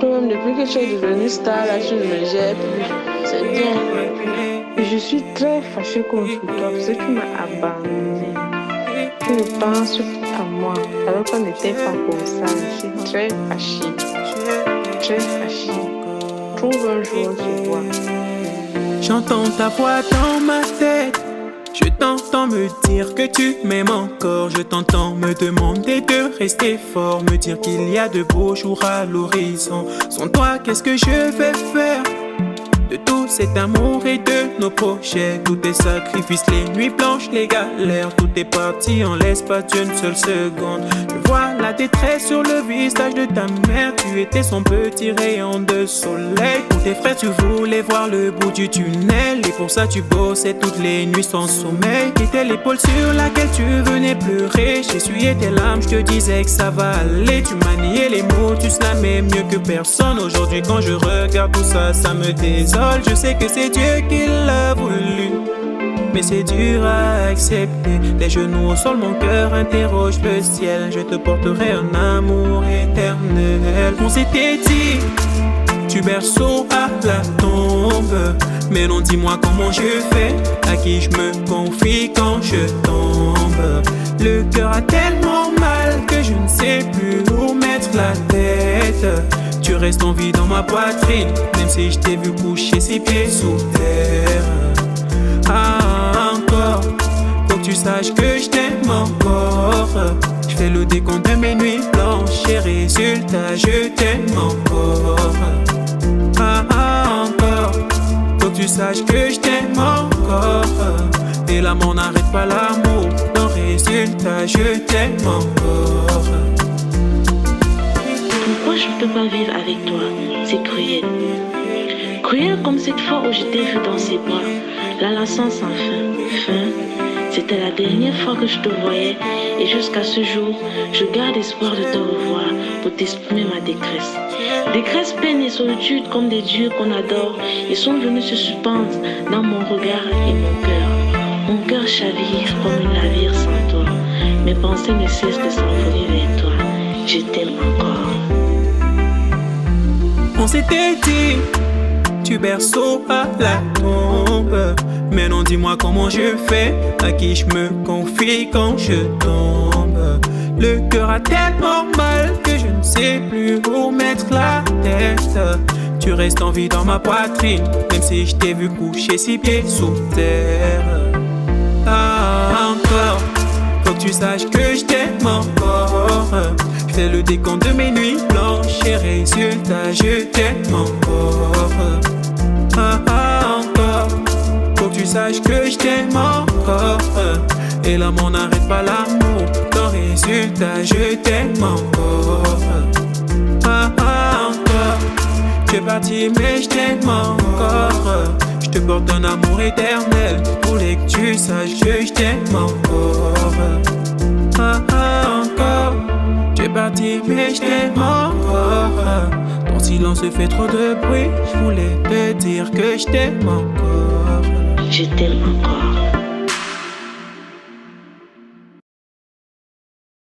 Toi-même, depuis que tu es devenue star, là, tu ne me gères plus. C'est bien. Et je suis très fâchée contre toi parce que tu m'as abandonné. Tu ne penses qu'à moi, alors qu'on n'était pas comme ça. Je suis très fâchée. Très fâchée. Trouve un jour, tu vois. J'entends ta voix dans ma tête. Je t'entends me dire que tu m'aimes encore. Je t'entends me demander de rester fort. Me dire qu'il y a de beaux jours à l'horizon. Sans toi, qu'est-ce que je vais faire? De tout cet amour et de nos projets, tous tes sacrifices, les nuits blanches, les galères, tout est parti en l'espace d'une seule seconde. Je vois la détresse sur le visage de ta mère. Tu étais son petit rayon de soleil. Pour tes frères, tu voulais voir le bout du tunnel. Et pour ça, tu bossais toutes les nuits sans sommeil. T'étais l'épaule sur laquelle tu venais pleurer. J'essuyais tes larmes, je te disais que ça va aller. Tu maniais les mots, tu slamais mieux que personne. Aujourd'hui, quand je regarde tout ça, ça me désole. Je sais que c'est Dieu qui l'a voulu, mais c'est dur à accepter. Les genoux au sol, mon cœur interroge le ciel. Je te porterai un amour éternel. On s'était dit du berceau à la tombe, mais non, dis-moi comment je fais, à qui je me confie quand je tombe. Le cœur a tellement mal que je ne sais plus où mettre la tête. Tu restes en vie dans ma poitrine, même si je t'ai vu coucher 6 pieds sous terre. Ah, encore, faut que tu saches que je t'aime encore. Je fais le décompte de mes nuits blanches et résultat, je t'aime encore. Ah, encore, faut que tu saches que je t'aime encore. Et l'amour n'arrête pas l'amour, dans résultat, je t'aime encore. Pourquoi je ne peux pas vivre avec toi? C'est cruel. Cruel comme cette fois où je t'ai vu dans ses bras, l'enlaçant sans fin. C'était la dernière fois que je te voyais et jusqu'à ce jour, je garde espoir de te revoir pour t'exprimer ma détresse. Détresse, peine et solitude comme des dieux qu'on adore, ils sont venus se suspendre dans mon regard et mon cœur. Mon cœur chavire comme un navire sans toi. Mes pensées ne cessent de s'envoler vers toi. Je t'aime encore. On s'était dit du berceau à la tombe, mais non, dis-moi comment je fais, à qui je me confie quand je tombe. Le cœur a tellement mal que je ne sais plus où mettre la tête. Tu restes en vie dans ma poitrine, même si je t'ai vu coucher 6 pieds sous terre. Ah, encore, faut que tu saches que je t'aime encore. Je fais le décompte de mes nuits blanches et résultat, je t'aime encore. Ah, encore, faut que tu saches que je t'aime encore. Et l'amour n'arrête pas l'amour, dans résultat, je t'aime encore. Ah, encore, tu es parti mais je t'aime encore. Je te porte un amour éternel, voulais que tu saches que je t'aime encore. Ah, encore, tu es parti mais je t'aime encore. Ton silence fait trop de bruit, je voulais te dire que je t'aime encore. Je t'aime encore.